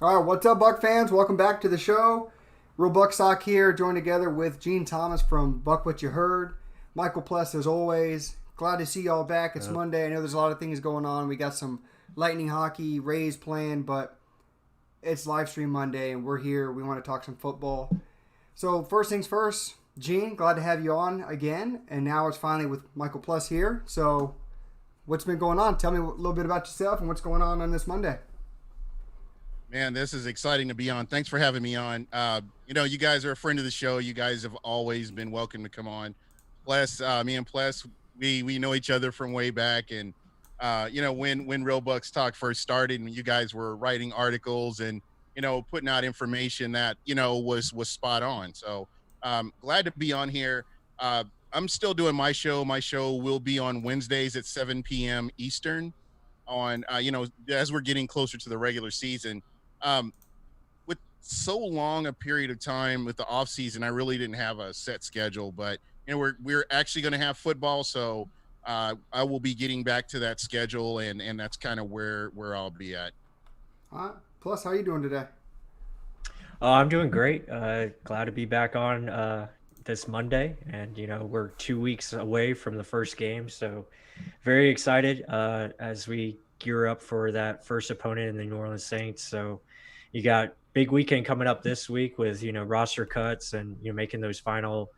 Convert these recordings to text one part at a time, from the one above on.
All right, what's up, Buck fans? Welcome back to the show. Real Buck Sock here, joined together with Gene Thomas from Buck What You Heard. Michael Pless, as always. Glad to see y'all back. It's Monday. I know there's a lot of things going on. We got some Lightning hockey, Rays planned, but it's live stream Monday, and we're here. We want to talk some football. So first things first, Gene, glad to have you on again, and now it's finally with Michael Pless here. So what's been going on? Tell me a little bit about yourself and what's going on this Monday. Man, this is exciting to be on. Thanks for having me on. You guys are a friend of the show. You guys have always been welcome to come on. Plus, me and Plus, we know each other from way back. And, when Real Bucks Talk first started and you guys were writing articles and, putting out information that, was spot on. So glad to be on here. I'm still doing my show. My show will be on Wednesdays at 7 p.m. Eastern on, as we're getting closer to the regular season. um, with so long a period of time with the off season, I really didn't have a set schedule, but we're actually going to have football. So I will be getting back to that schedule, and that's kind of where I'll be at. All right. Plus, how are you doing today? I'm doing great. Glad to be back on this Monday, and we're 2 weeks away from the first game, so very excited as we gear up for that first opponent in the New Orleans Saints. So you got big weekend coming up this week with roster cuts and making those final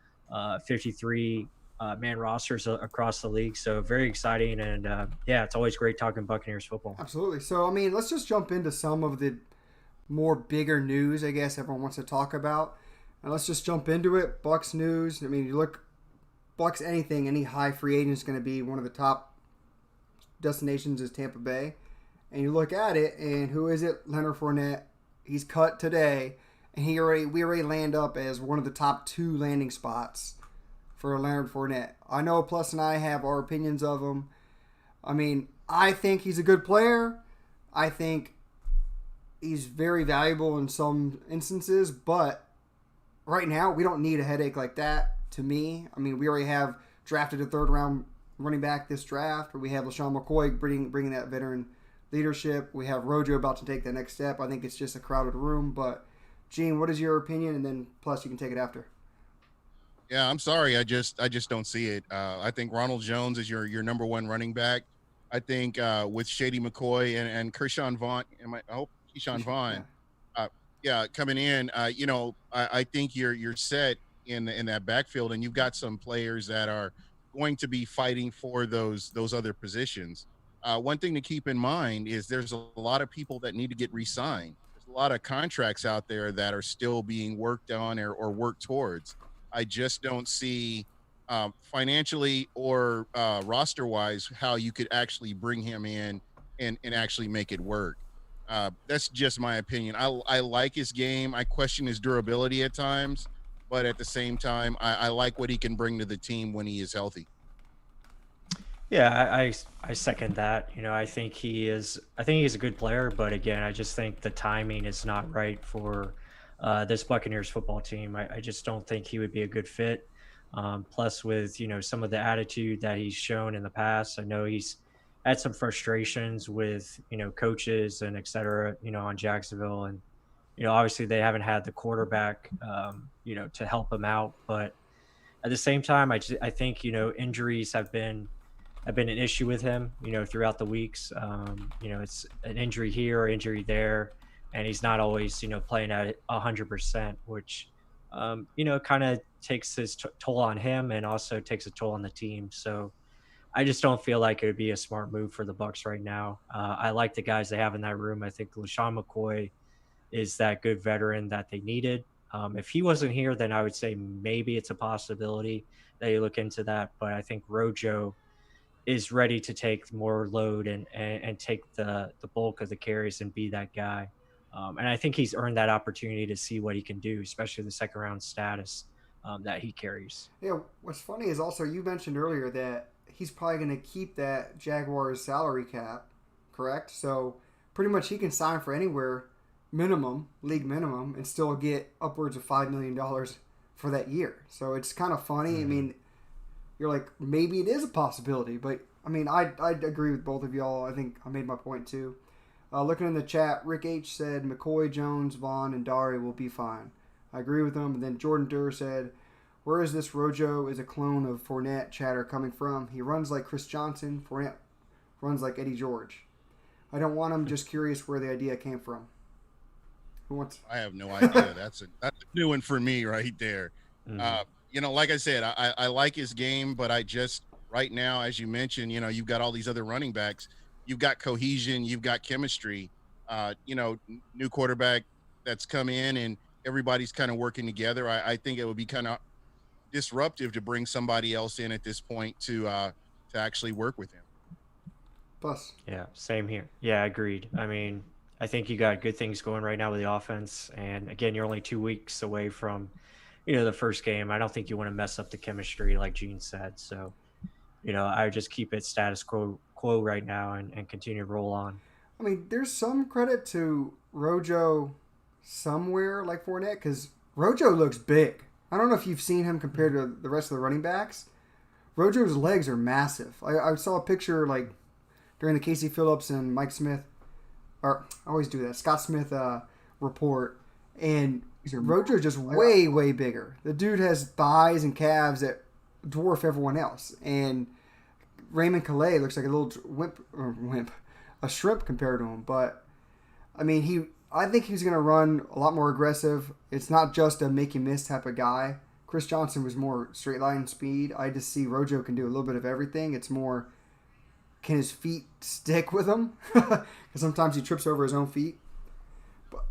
53 man rosters across the league. So very exciting, and yeah, it's always great talking Buccaneers football. Absolutely. So, I mean, let's just jump into some of the more bigger news, I guess, everyone wants to talk about. And let's just jump into it. Bucks news. I mean, you look, Bucks anything, any high free agent is going to be one of the top destinations is Tampa Bay. And you look at it, and who is it? Leonard Fournette. He's cut today, and we already land up as one of the top two landing spots for Leonard Fournette. I know Plus and I have our opinions of him. I mean, I think he's a good player. I think he's very valuable in some instances, but right now we don't need a headache like that, to me. I mean, we already have drafted a third-round running back this draft. We have LaShawn McCoy bringing that veteran leadership. We have Rojo about to take the next step. I think it's just a crowded room. But, Gene, what is your opinion? And then, Plus, you can take it after. Yeah, I'm sorry. I just don't see it. I think Ronald Jones is your number one running back. I think with Shady McCoy and Kershawn Vaughn, I hope Keyshawn Vaughn, coming in, I think you're set in that backfield, and you've got some players that are going to be fighting for those other positions. One thing to keep in mind is there's a lot of people that need to get re-signed. There's a lot of contracts out there that are still being worked on or worked towards. I just don't see financially or roster-wise how you could actually bring him in and actually make it work. That's just my opinion. I like his game. I question his durability at times, but at the same time, I like what he can bring to the team when he is healthy. Yeah, I second that. I think he's a good player, but again, I just think the timing is not right for this Buccaneers football team. I just don't think he would be a good fit. Plus, with some of the attitude that he's shown in the past, I know he's had some frustrations with coaches and et cetera, on Jacksonville, and obviously they haven't had the quarterback to help him out. But at the same time, I think injuries have been an issue with him throughout the weeks. It's an injury here or injury there, and he's not always playing at 100%, which kind of takes his toll on him and also takes a toll on the team. So I just don't feel like it would be a smart move for the Bucs right now. I like the guys they have in that room. I think LaShawn McCoy is that good veteran that they needed. If he wasn't here, then I would say maybe it's a possibility that you look into that. But I think Rojo is ready to take more load and take the bulk of the carries and be that guy. And I think he's earned that opportunity to see what he can do, especially the second round status that he carries. Yeah, what's funny is also you mentioned earlier that he's probably going to keep that Jaguars salary cap, correct? So pretty much he can sign for anywhere league minimum, and still get upwards of $5 million for that year. So it's kind of funny. Mm-hmm. I mean, you're like, maybe it is a possibility, but I mean, I'd agree with both of y'all. I think I made my point too. Looking in the chat, Rick H said McCoy, Jones, Vaughn, and Dari will be fine. I agree with him. And then Jordan Durr said, where is this Rojo is a clone of Fournette chatter coming from? He runs like Chris Johnson. Fournette runs like Eddie George. I don't want him. Just curious where the idea came from. Who wants? I have no idea. That's a new one for me right there. Like I said, I like his game, but I just right now, as you mentioned, you've got all these other running backs. You've got cohesion. You've got chemistry. New quarterback that's come in and everybody's kind of working together. I think it would be kind of disruptive to bring somebody else in at this point to actually work with him. Plus. Yeah, same here. Yeah, agreed. I mean, I think you got good things going right now with the offense. And again, you're only 2 weeks away from, the first game. I don't think you want to mess up the chemistry like Gene said. So, I would just keep it status quo right now and continue to roll on. I mean, there's some credit to Rojo somewhere like Fournette because Rojo looks big. I don't know if you've seen him compared to the rest of the running backs. Rojo's legs are massive. I saw a picture like during the Casey Phillips and Mike Smith, or I always do that, Scott Smith report, and Rojo's just way, way bigger. The dude has thighs and calves that dwarf everyone else. And Raymond Calais looks like a little a shrimp compared to him. But, I mean, I think he's going to run a lot more aggressive. It's not just a make you miss type of guy. Chris Johnson was more straight line speed. I just see Rojo can do a little bit of everything. It's more, can his feet stick with him? Because sometimes he trips over his own feet. But,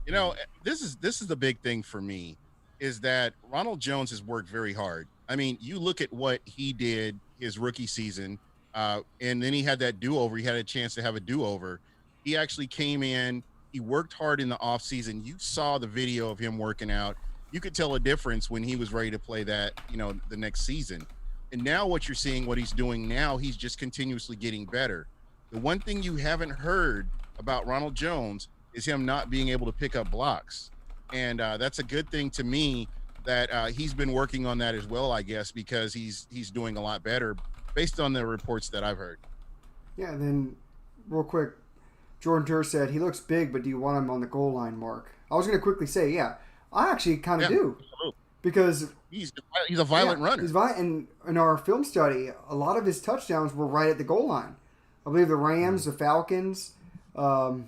this is the big thing for me is that Ronald Jones has worked very hard. I mean, you look at what he did his rookie season, and then he had that do-over. He had a chance to have a do-over. He actually came in. He worked hard in the offseason. You saw the video of him working out. You could tell a difference when he was ready to play that, the next season. And now what you're seeing, what he's doing now, he's just continuously getting better. The one thing you haven't heard about Ronald Jones is him not being able to pick up blocks. And that's a good thing to me that he's been working on that as well, I guess, because he's doing a lot better based on the reports that I've heard. Yeah, and then real quick, Jordan Durr said, he looks big, but do you want him on the goal line, Mark? I was going to quickly say, yeah, I actually kind of do. Because he's a violent runner. He's violent. And in our film study, a lot of his touchdowns were right at the goal line. I believe the Rams, the Falcons, there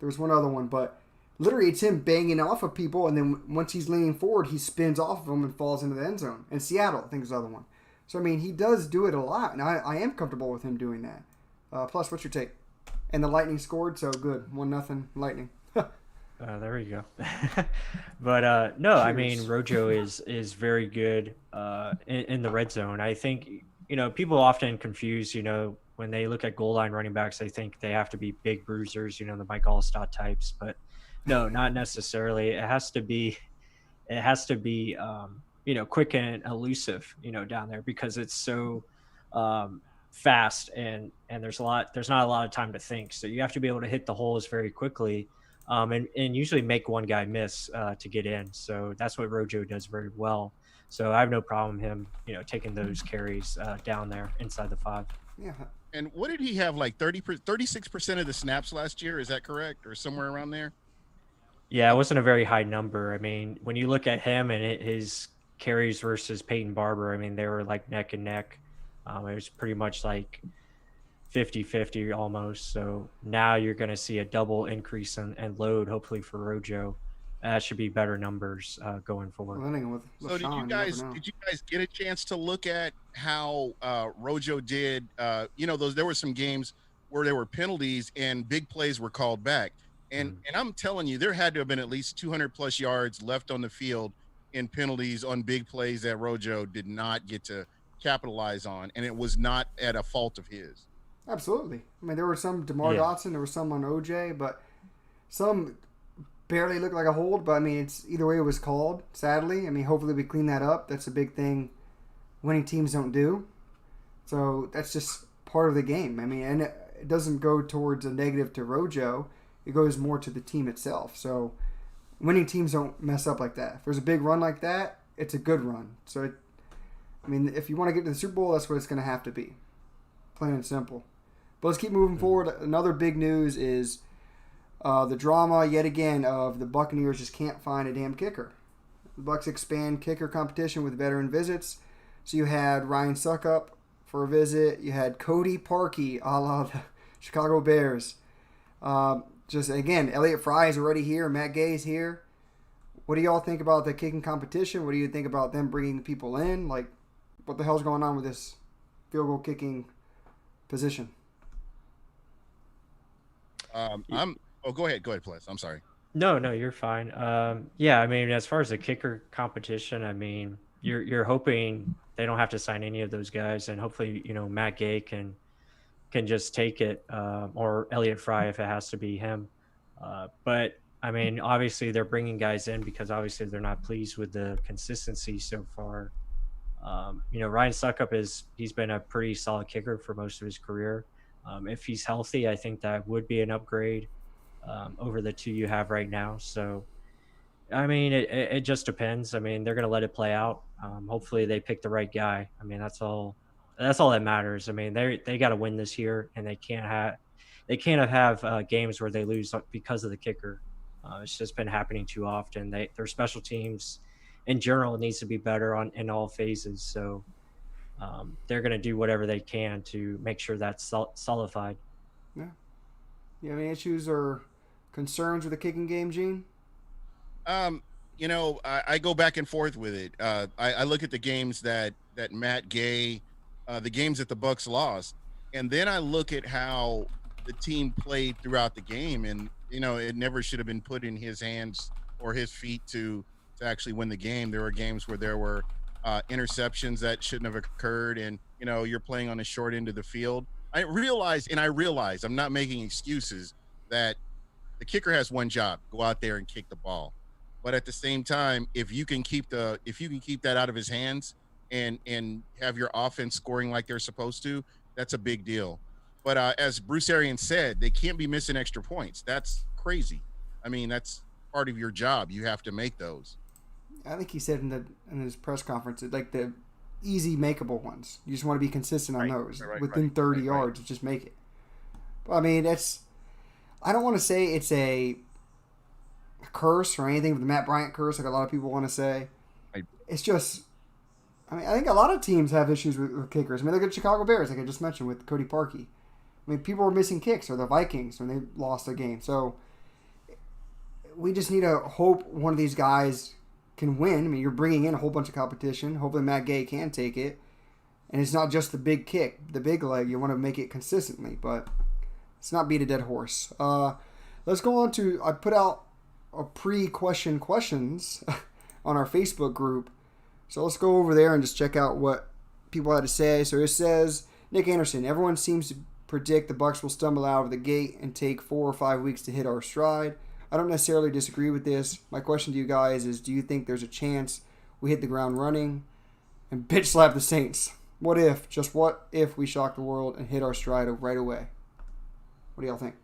was one other one, but literally it's him banging off of people, and then once he's leaning forward, he spins off of them and falls into the end zone. And Seattle, I think, is the other one. So, I mean, he does do it a lot, and I am comfortable with him doing that. Plus, what's your take? And the Lightning scored, so good. 1-0 Lightning. There you go. But no, I mean, Rojo is very good in the red zone. I think, people often confuse, when they look at goal line running backs, they think they have to be big bruisers, the Mike Allstott types. But no, not necessarily. It has to be, quick and elusive, down there because it's so fast and there's not a lot of time to think. So you have to be able to hit the holes very quickly. And usually make one guy miss to get in. So that's what Rojo does very well. So I have no problem him, taking those carries down there inside the 5. Yeah. And what did he have, like 36% of the snaps last year? Is that correct? Or somewhere around there? Yeah, it wasn't a very high number. I mean, when you look at him and his carries versus Peyton Barber, I mean, they were like neck and neck. It was pretty much like 50-50 almost. So now you're going to see a double increase in load, hopefully for Rojo. That should be better numbers going forward. So did you guys get a chance to look at how Rojo did? There were some games where there were penalties and big plays were called back. And I'm telling you, there had to have been at least 200 plus yards left on the field in penalties on big plays that Rojo did not get to capitalize on. And it was not at a fault of his. Absolutely. I mean, there were some DeMar Dotson, there were some on OJ, but some barely looked like a hold. But, I mean, it's either way it was called, sadly. I mean, hopefully we clean that up. That's a big thing winning teams don't do. So that's just part of the game. I mean, and it doesn't go towards a negative to Rojo. It goes more to the team itself. So winning teams don't mess up like that. If there's a big run like that, it's a good run. So, if you want to get to the Super Bowl, that's what it's going to have to be. Plain and simple. But let's keep moving forward. Another big news is The drama yet again of the Buccaneers just can't find a damn kicker. The Bucs expand kicker competition with veteran visits. So you had Ryan Suckup for a visit. You had Cody Parkey, a la the Chicago Bears. Just again, Elliott Fry is already here. Matt Gay's here. What do y'all think about the kicking competition? What do you think about them bringing people in? Like, what the hell's going on with this field goal kicking position? Go ahead, Plus. I'm sorry. No, you're fine. Yeah, I mean, as far as the kicker competition, I mean, you're hoping they don't have to sign any of those guys, and hopefully, Matt Gay can just take it, or Elliott Fry if it has to be him. But I mean, obviously they're bringing guys in because obviously they're not pleased with the consistency so far. Ryan Suckup he's been a pretty solid kicker for most of his career. If he's healthy, I think that would be an upgrade over the two you have right now. So, I mean, it just depends. I mean, they're going to let it play out. Hopefully they pick the right guy. I mean, that's all that matters. I mean, they got to win this year, and they can't have games where they lose because of the kicker. It's just been happening too often. Their special teams in general needs to be better in all phases. So they're going to do whatever they can to make sure that's solidified. Yeah. You have any issues or concerns with the kicking game, Gene? I go back and forth with it. I look at the games that Matt Gay, the games that the Bucs lost, and then I look at how the team played throughout the game, and it never should have been put in his hands or his feet to actually win the game. There were games where there were interceptions that shouldn't have occurred, and you're playing on the short end of the field. I realize I'm not making excuses, that the kicker has one job: go out there and kick the ball. But at the same time, if you can keep that out of his hands and have your offense scoring like they're supposed to, that's a big deal. But as Bruce Arians said, they can't be missing extra points. That's crazy. I mean, that's part of your job. You have to make those. I think he said in his press conference, like the easy makeable ones. You just want to be consistent on those. Within 30 yards, just make it. But, I mean, I don't want to say it's a curse or anything with the Matt Bryant curse, like a lot of people want to say. It's just, I think a lot of teams have issues with kickers. I mean, look at Chicago Bears, like I just mentioned with Cody Parkey. I mean, people were missing kicks, or the Vikings when they lost a game. So we just need to hope one of these guys can win. I mean, you're bringing in a whole bunch of competition. Hopefully Matt Gay can take it. And it's not just the big kick, the big leg. You want to make it consistently, but let's not beat a dead horse. Let's go on to, I put out a pre-question questions on our Facebook group. So let's go over there and just check out what people had to say. So it says, Nick Anderson, everyone seems to predict the Bucs will stumble out of the gate and take 4 or 5 weeks to hit our stride. I don't necessarily disagree with this. My question to you guys is, do you think there's a chance we hit the ground running and bitch slap the Saints? What if we shock the world and hit our stride right away? What do y'all think?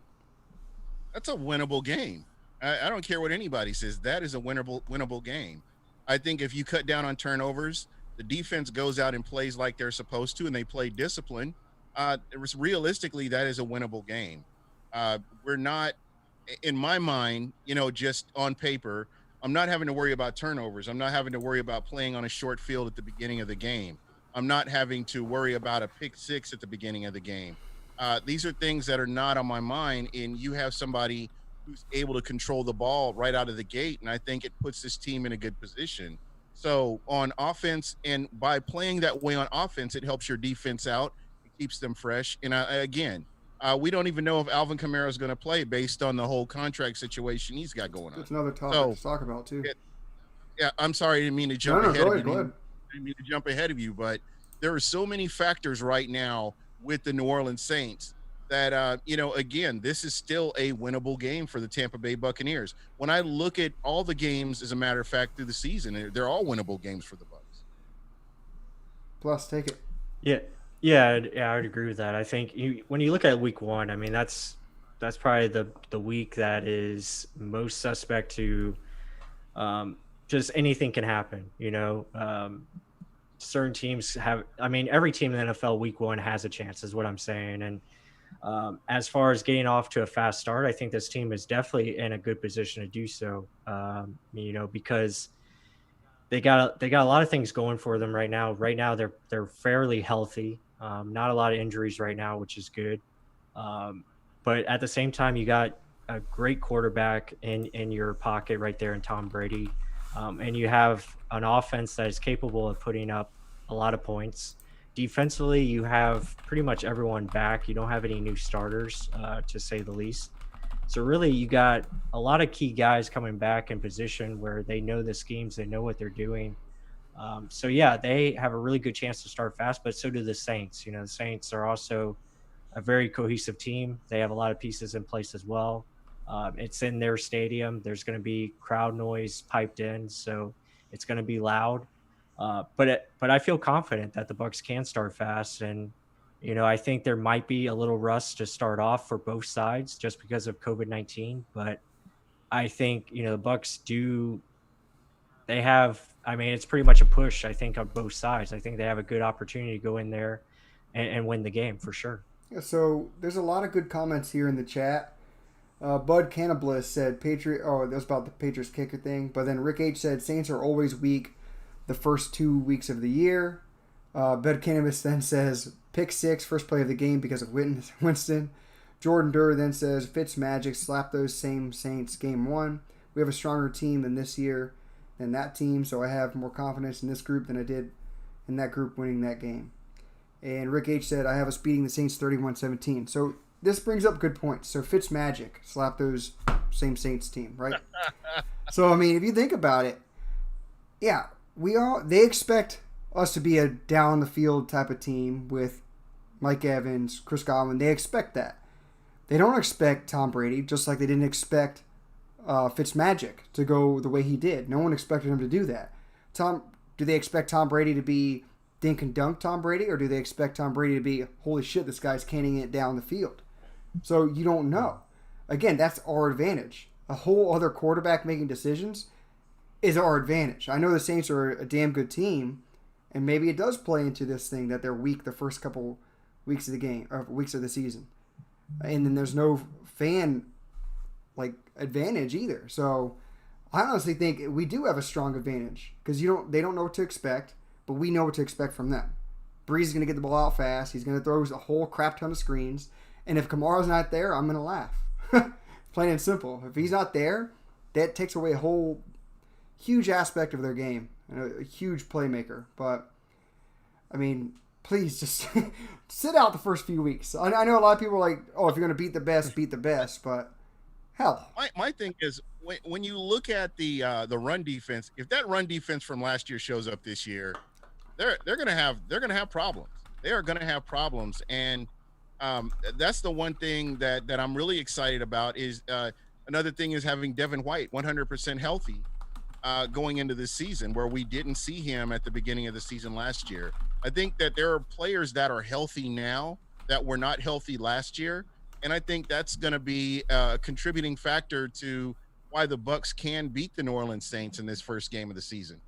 That's a winnable game. I don't care what anybody says. That is a winnable game. I think if you cut down on turnovers, the defense goes out and plays like they're supposed to, and they play discipline. Realistically, that is a winnable game. We're not, in my mind, just on paper, I'm not having to worry about turnovers. I'm not having to worry about playing on a short field at the beginning of the game. I'm not having to worry about a pick six at the beginning of the game. These are things that are not on my mind, and you have somebody who's able to control the ball right out of the gate, and I think it puts this team in a good position. So on offense, and by playing that way on offense, it helps your defense out. It keeps them fresh. And we don't even know if Alvin Kamara is going to play based on the whole contract situation he's got going on. That's another topic to talk about too. Yeah, I'm sorry, I didn't mean to jump ahead of you. Go ahead. I didn't mean to jump ahead of you, but there are so many factors right now with the New Orleans Saints that, again, this is still a winnable game for the Tampa Bay Buccaneers. When I look at all the games, as a matter of fact, through the season, they're all winnable games for the Bucs. Plus, take it. Yeah, I would agree with that. I think when you look at week one, I mean, that's probably the week that is most suspect to just anything can happen, certain teams have, every team in the NFL week one has a chance is what I'm saying. And As far as getting off to a fast start, I think this team is definitely in a good position to do so. Because they got a lot of things going for them right now. Right now, they're fairly healthy. Not a lot of injuries right now, which is good. Um, but at the same time, you got a great quarterback in your pocket right there in Tom Brady, and you have an offense that is capable of putting up a lot of points. Defensively, you have pretty much everyone back. You don't have any new starters, to say the least. So really, you got a lot of key guys coming back in position where they know the schemes, they know what they're doing. So yeah, they have a really good chance to start fast, but so do the Saints. The Saints are also a very cohesive team. They have a lot of pieces in place as well. It's in their stadium. There's going to be crowd noise piped in, so it's going to be loud. But I feel confident that the Bucks can start fast, and I think there might be a little rust to start off for both sides just because of COVID-19. But I think the Bucks do. They have. I mean, it's pretty much a push. I think on both sides. I think they have a good opportunity to go in there and win the game for sure. Yeah, so there's a lot of good comments here in the chat. Bud Cannibalist said Patriot. Oh, that was about the Patriots kicker thing. But then Rick H said Saints are always weak the first 2 weeks of the year. Bud Cannabis then says pick six, first play of the game because of Winston. Jordan Durr then says Fitz Magic slap those same Saints game one. We have a stronger team than this year than that team, so I have more confidence in this group than I did in that group winning that game. And Rick H said I have us beating the Saints 31-17. So this brings up good points. So Fitz Magic slap those same Saints team, right? So I mean, if you think about it, yeah, they expect us to be a down the field type of team with Mike Evans, Chris Godwin. They expect that. They don't expect Tom Brady, just like they didn't expect Fitzmagic to go the way he did. No one expected him to do that. Do they expect Tom Brady to be dink and dunk Tom Brady, or do they expect Tom Brady to be, holy shit, this guy's canning it down the field? So you don't know. Again, that's our advantage. A whole other quarterback making decisions is our advantage. I know the Saints are a damn good team, and maybe it does play into this thing that they're weak the first couple weeks of the game, or weeks of the season. And then there's no fan advantage either. So I honestly think we do have a strong advantage because they don't know what to expect, but we know what to expect from them. Breeze is going to get the ball out fast. He's going to throw a whole crap ton of screens. And if Kamara's not there, I'm going to laugh. Plain and simple. If he's not there, that takes away a whole huge aspect of their game. A huge playmaker. But, I mean, please just sit out the first few weeks. I know a lot of people are like, oh, if you're going to beat the best, beat the best. But, hell. My thing is, when you look at the run defense, if that run defense from last year shows up this year, they're gonna have problems. They are gonna have problems, and that's the one thing that I'm really excited about. Is another thing is having Devin White 100% healthy going into this season, where we didn't see him at the beginning of the season last year. I think that there are players that are healthy now that were not healthy last year, and I think that's going to be a contributing factor to why the Bucs can beat the New Orleans Saints in this first game of the season.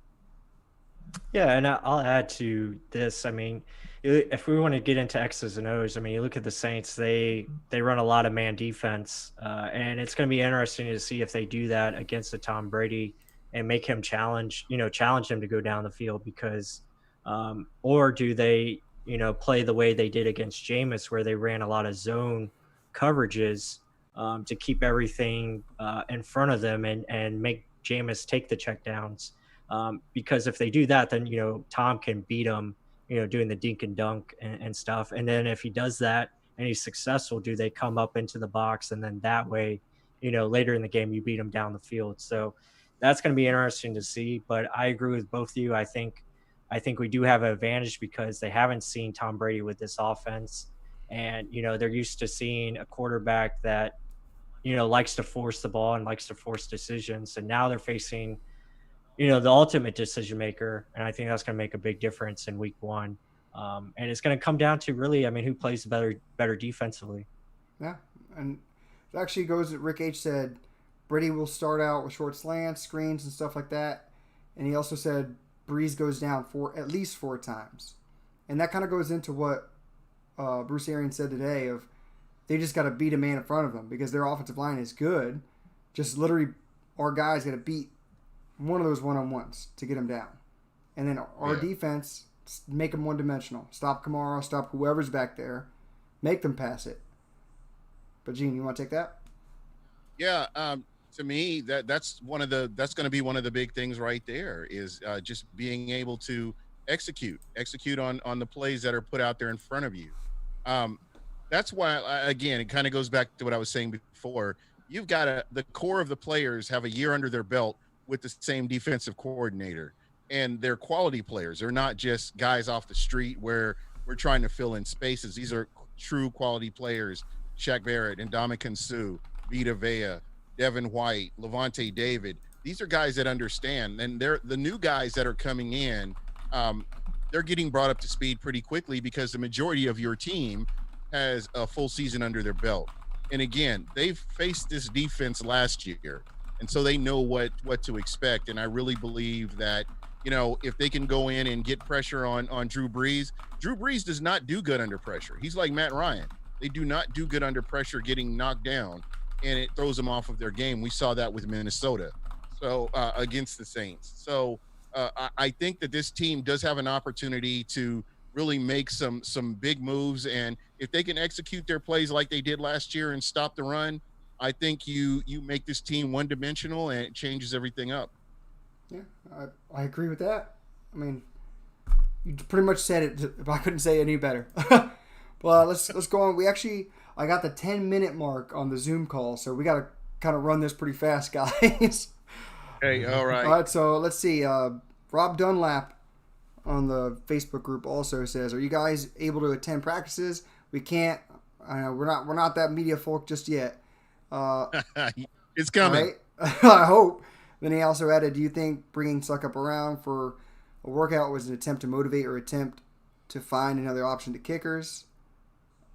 Yeah, and I'll add to this. I mean, if we want to get into X's and O's, I mean, you look at the Saints; they run a lot of man defense, and it's going to be interesting to see if they do that against the Tom Brady and make him challenge him to go down the field, because, or do they play the way they did against Jameis, where they ran a lot of zone coverages to keep everything in front of them and make Jameis take the checkdowns. Because if they do that, then Tom can beat him, doing the dink and dunk and stuff. And then if he does that and he's successful, do they come up into the box, and then that way, later in the game you beat him down the field. So that's going to be interesting to see. But I agree with both of you. I think we do have an advantage because they haven't seen Tom Brady with this offense, and they're used to seeing a quarterback that likes to force the ball and likes to force decisions, and now they're facing the ultimate decision maker. And I think that's going to make a big difference in week one. And it's going to come down to really, I mean, who plays better defensively. Yeah. And it actually goes, Rick H said, Brady will start out with short slants, screens, and stuff like that. And he also said Breeze goes down at least 4 times. And that kind of goes into what Bruce Arians said today of They just got to beat a man in front of them because their offensive line is good. Just literally, our guys got to beat one of those one-on-ones to get them down. And then our defense, make them one-dimensional. Stop Kamara, stop whoever's back there. Make them pass it. But, Gene, you want to take that? Yeah, to me, that's going to be one of the big things right there is just being able to execute on the plays that are put out there in front of you. That's why, again, it kind of goes back to what I was saying before. You've got the core of the players have a year under their belt with the same defensive coordinator, and they're quality players. They're not just guys off the street where we're trying to fill in spaces. These are true quality players. Shaq Barrett, Ndamukong Suh, Vita Vea, Devin White, Levante David. These are guys that understand, and they're the new guys that are coming in. They're getting brought up to speed pretty quickly because the majority of your team has a full season under their belt. And again, they've faced this defense last year, and so they know what to expect. And I really believe that, if they can go in and get pressure on Drew Brees does not do good under pressure. He's like Matt Ryan. They do not do good under pressure getting knocked down, and it throws them off of their game. We saw that with Minnesota, so against the Saints. So I think that this team does have an opportunity to really make some big moves, and if they can execute their plays like they did last year and stop the run, I think you make this team one-dimensional, and it changes everything up. Yeah, I agree with that. I mean, you pretty much said it. If I couldn't say it any better. Well, let's go on. I got the 10-minute mark on the Zoom call, so we got to kind of run this pretty fast, guys. Hey, all right. All right, so let's see. Rob Dunlap on the Facebook group also says, "Are you guys able to attend practices? We can't. We're not that media folk just yet. It's coming. Right? I hope." Then he also added, "Do you think bringing Suckup around for a workout was an attempt to motivate or attempt to find another option to kickers?"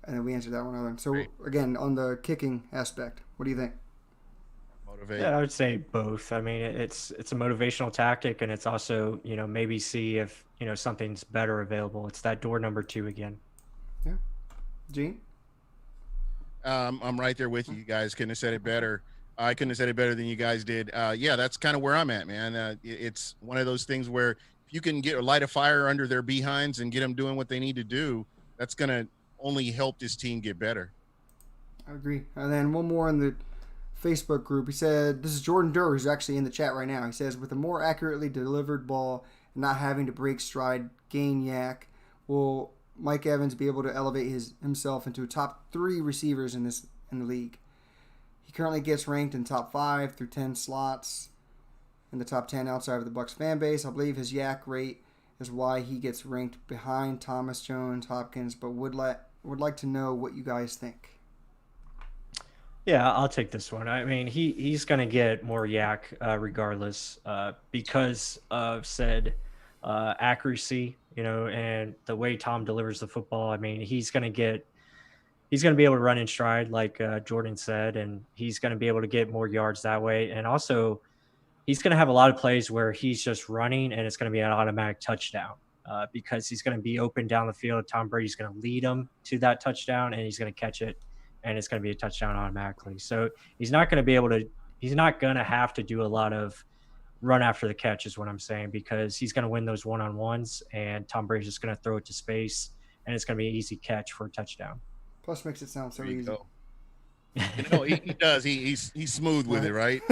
And then we answered that one. So again, on the kicking aspect, what do you think? Motivate. Yeah, I would say both. I mean, it's a motivational tactic, and it's also, maybe see if, something's better available. It's that door number 2 again. Yeah. Gene? I'm right there with you. You guys couldn't have said it better. I couldn't have said it better than you guys did. Yeah, that's kind of where I'm at, man. It's one of those things where if you can light a fire under their behinds and get them doing what they need to do, that's going to only help this team get better. I agree. And then one more in the Facebook group. He said, this is Jordan Durr, who's actually in the chat right now. He says, with a more accurately delivered ball and not having to break stride, gain yak, will Mike Evans be able to elevate himself into a top 3 receivers in the league? He currently gets ranked in top 5 through 10 slots in the top 10 outside of the Bucs fan base. I believe his yak rate is why he gets ranked behind Thomas, Jones, Hopkins, but would like to know what you guys think. Yeah, I'll take this one. I mean, he's going to get more yak regardless because of said accuracy, and the way Tom delivers the football. I mean, he's going to be able to run in stride, like Jordan said, and he's going to be able to get more yards that way. And also, he's going to have a lot of plays where he's just running, and it's going to be an automatic touchdown because he's going to be open down the field. Tom Brady's going to lead him to that touchdown, and he's going to catch it, and it's going to be a touchdown automatically. So he's not going to have to do a lot of run after the catch is what I'm saying, because he's going to win those one-on-ones, and Tom Brady's just going to throw it to space, and it's going to be an ezy catch for a touchdown. Plus makes it sound so easy. He does. He's smooth with it, right?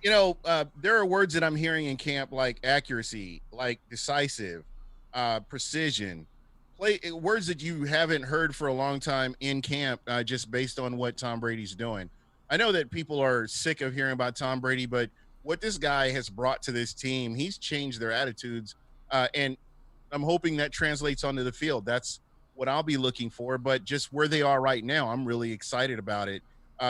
There are words that I'm hearing in camp like accuracy, like decisive, precision, words that you haven't heard for a long time in camp, just based on what Tom Brady's doing. I know that people are sick of hearing about Tom Brady, but what this guy has brought to this team, he's changed their attitudes, and I'm hoping that translates onto the field. That's what I'll be looking for, but just where they are right now, I'm really excited about it.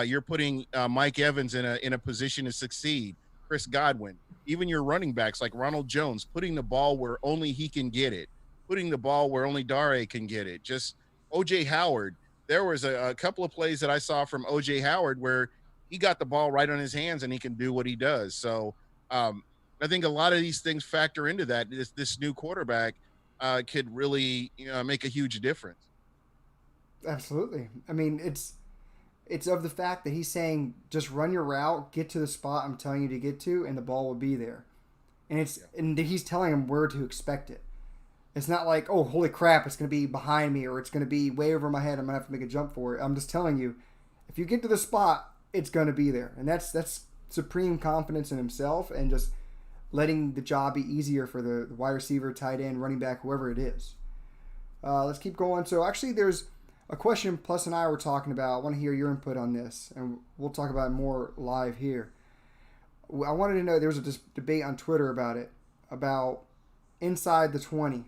You're putting Mike Evans in a position to succeed. Chris Godwin, even your running backs like Ronald Jones, putting the ball where only he can get it, putting the ball where only Dare can get it. Just O.J. Howard. There was a couple of plays that I saw from O.J. Howard where he got the ball right on his hands and he can do what he does. So I think a lot of these things factor into that. This new quarterback could really make a huge difference. Absolutely. I mean, it's of the fact that he's saying just run your route, get to the spot I'm telling you to get to, and the ball will be there. And he's telling him where to expect it. It's not like, oh, holy crap, it's going to be behind me or it's going to be way over my head. I'm going to have to make a jump for it. I'm just telling you, if you get to the spot, it's going to be there. And that's supreme confidence in himself and just letting the job be easier for the wide receiver, tight end, running back, whoever it is. Let's keep going. So actually there's a question Plus and I were talking about. I want to hear your input on this, and we'll talk about it more live here. I wanted to know, there was a debate on Twitter about it, about inside the 20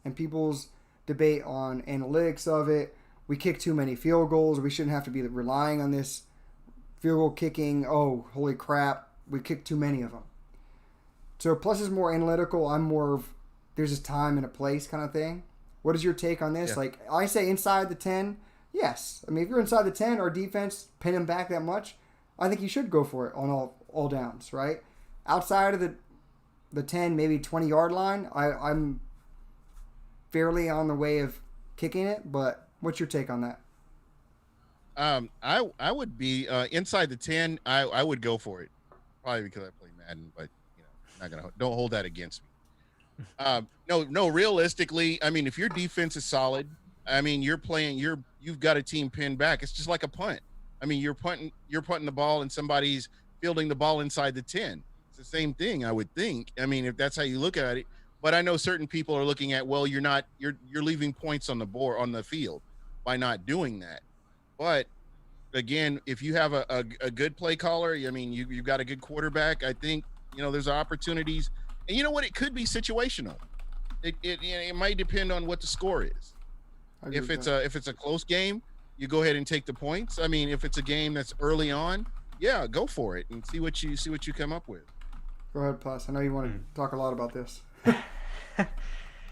and people's debate on analytics of it. We kick too many field goals. We shouldn't have to be relying on this field goal kicking. Oh, holy crap, we kicked too many of them. So Plus is more analytical. I'm more of there's a time and a place kind of thing. What is your take on this? Yeah. Like I say inside the 10, yes. I mean, if you're inside the 10, our defense pin him back that much, I think you should go for it on all downs, right? Outside of the 10, maybe 20-yard line, I'm fairly on the way of kicking it, but what's your take on that? I would be inside the 10. I would go for it, probably because I play Madden, but don't hold that against me. No, realistically, I mean, if your defense is solid, I mean, you've got a team pinned back. It's just like a punt. I mean, you're punting the ball and somebody's fielding the ball inside the 10. It's the same thing, I would think. I mean, if that's how you look at it. But I know certain people are looking at, well, you're leaving points on the board, on the field by not doing that. But again, if you have a good play caller, I mean, you've got a good quarterback, I think, there's opportunities. And you know what? It could be situational. It might depend on what the score is. If it's a close game, you go ahead and take the points. I mean, if it's a game that's early on, yeah, go for it and see what you come up with. Go ahead, Plus. I know you want to talk a lot about this.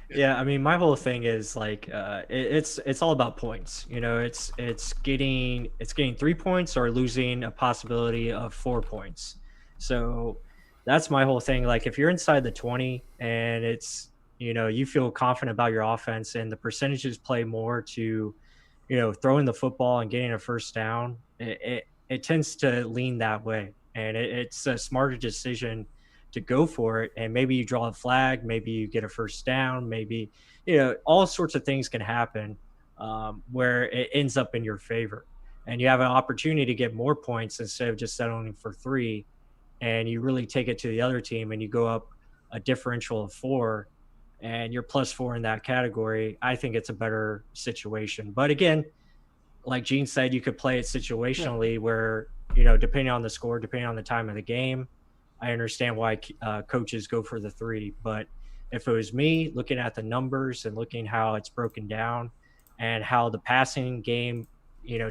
Yeah, I mean, my whole thing is like it's all about points. It's getting 3 points or losing a possibility of 4 points. So that's my whole thing. Like if you're inside the 20 and it's you feel confident about your offense and the percentages play more to throwing the football and getting a first down, it tends to lean that way, and it's a smarter decision to go for it. And maybe you draw a flag, maybe you get a first down, maybe all sorts of things can happen where it ends up in your favor, and you have an opportunity to get more points instead of just settling for 3, and you really take it to the other team and you go up a differential of 4 and you're +4 in that category. I think it's a better situation. But again, like Gene said, you could play it situationally where depending on the score, depending on the time of the game. I understand why coaches go for the 3, but if it was me looking at the numbers and looking how it's broken down and how the passing game,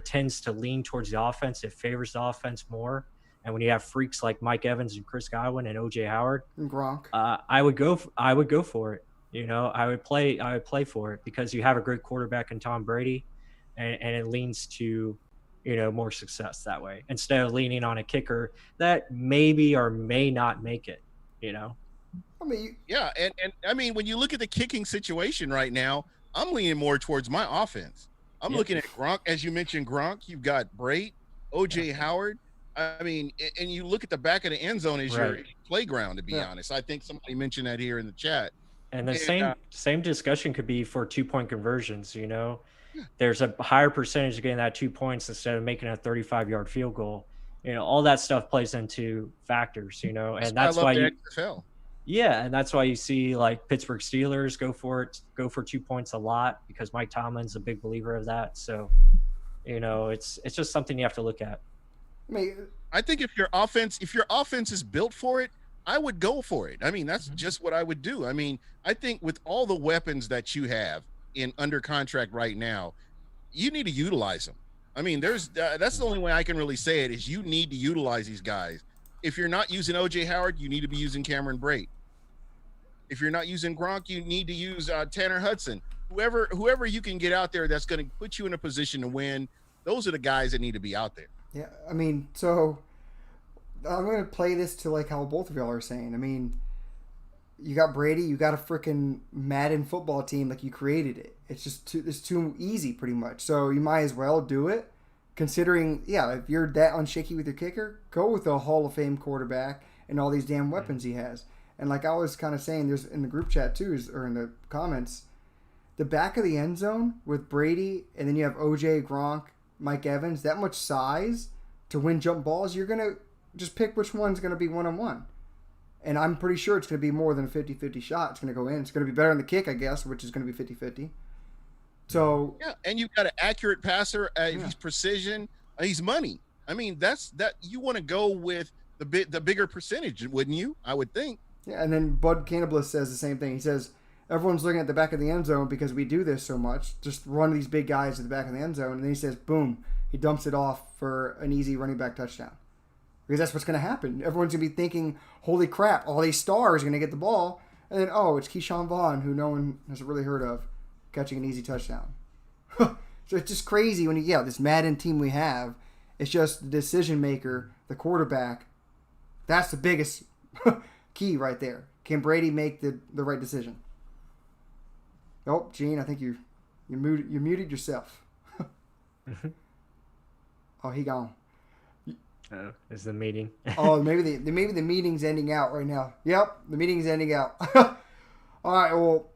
tends to lean towards the offense, it favors the offense more. And when you have freaks like Mike Evans and Chris Godwin and OJ Howard, and Gronk, I would go for it. I would play for it because you have a great quarterback in Tom Brady, and it leans to more success that way instead of leaning on a kicker that maybe or may not make it. I mean, yeah, and I mean, when you look at the kicking situation right now, I'm leaning more towards my offense. I'm looking at Gronk, as you mentioned. Gronk, you've got Brait, OJ Howard. I mean, and you look at the back of the end zone as your playground. To be honest, I think somebody mentioned that here in the chat. And the same discussion could be for 2-point conversions. There's a higher percentage of getting that 2 points instead of making a 35-yard field goal. All that stuff plays into factors. And that's why and that's why you see like Pittsburgh Steelers go for 2 points a lot because Mike Tomlin's a big believer of that. So, it's just something you have to look at. I think if your offense is built for it, I would go for it. I mean, that's just what I would do. I mean, I think with all the weapons that you have under contract right now, you need to utilize them. I mean, that's the only way I can really say it is you need to utilize these guys. If you're not using OJ Howard, you need to be using Cameron Brate. If you're not using Gronk, you need to use Tanner Hudson. Whoever you can get out there that's going to put you in a position to win, those are the guys that need to be out there. Yeah, I mean, so I'm going to play this to like how both of y'all are saying. I mean, you got Brady, you got a freaking Madden football team, like you created it. It's just it's too easy, pretty much. So you might as well do it. Considering, yeah, if you're that unshaky with your kicker, go with a Hall of Fame quarterback and all these damn weapons he has. And like I was kind of saying, there's in the group chat too, or in the comments, the back of the end zone with Brady, and then you have OJ, Gronk, Mike Evans, that much size to win jump balls, you're going to just pick which one's going to be one-on-one. And I'm pretty sure it's going to be more than a 50-50 shot. It's going to go in. It's going to be better on the kick, I guess, which is going to be 50-50. So yeah, and you've got an accurate passer. He's precision. He's money. I mean, that you want to go with the bigger percentage, wouldn't you? I would think. Yeah, and then Bud Cannibalist says the same thing. He says everyone's looking at the back of the end zone because we do this so much. Just run these big guys to the back of the end zone, and then he says, boom, he dumps it off for an easy running back touchdown. Because that's what's going to happen. Everyone's going to be thinking, holy crap, all these stars are going to get the ball, and then it's Keyshawn Vaughn, who no one has really heard of, catching an easy touchdown. So it's just crazy when this Madden team we have, it's just the decision maker, the quarterback. That's the biggest key right there. Can Brady make the right decision? Oh, Gene, I think you muted yourself. Oh, he gone. Oh, is the meeting? Oh, maybe the meeting's ending out right now. Yep, the meeting's ending out. All right, well,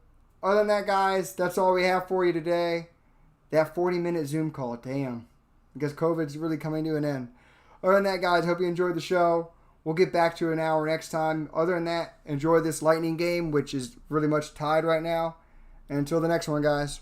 other than that, guys, that's all we have for you today. That 40-minute Zoom call, damn. Because COVID's really coming to an end. Other than that, guys, hope you enjoyed the show. We'll get back to an hour next time. Other than that, enjoy this Lightning game, which is really much tied right now. And until the next one, guys.